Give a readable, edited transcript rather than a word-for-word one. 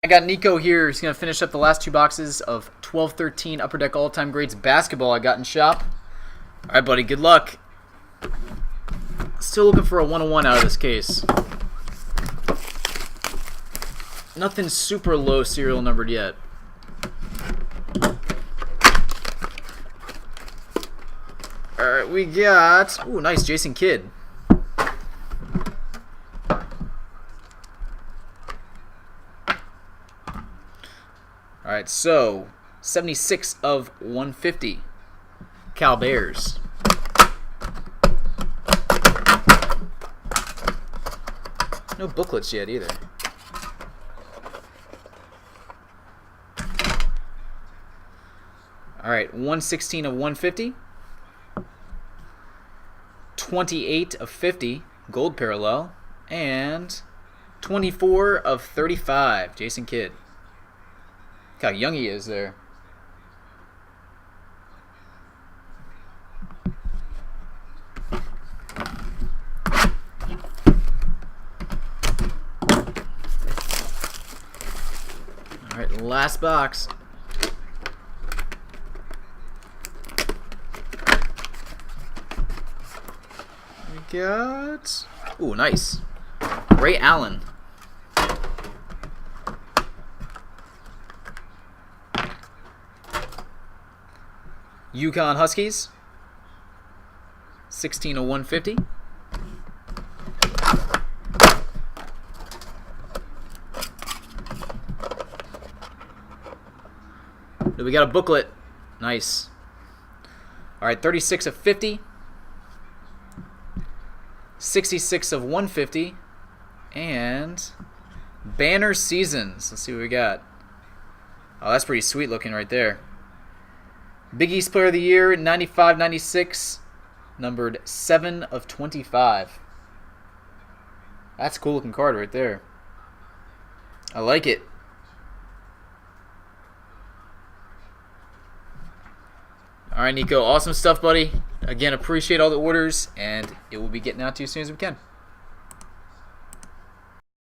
I got Nico here. He's going to finish up the last two boxes of 12-13 Upper Deck All-Time Greats basketball I got in shop. All right, buddy. Good luck. Still looking for a 101 out of this case. Nothing super low serial numbered yet. All right, we got... Ooh, nice Jason Kidd. All right, so 76 of 150. Cal Bears. No booklets yet either. All right, 116 of 150. 28 of 50, gold parallel. And 24 of 35, Jason Kidd. Look how young he is there. All right, last box. We got... Ooh, nice. Ray Allen. Yukon Huskies. 16 of 150. We got a booklet. Nice. All right, 36 of 50. 66 of 150. And Banner Seasons. Let's see what we got. Oh, that's pretty sweet looking right there. Big East Player of the Year, 95-96, numbered 7 of 25. That's a cool looking card right there. I like it. All right, Nico, awesome stuff, buddy. Again, appreciate all the orders, and it will be getting out to you as soon as we can.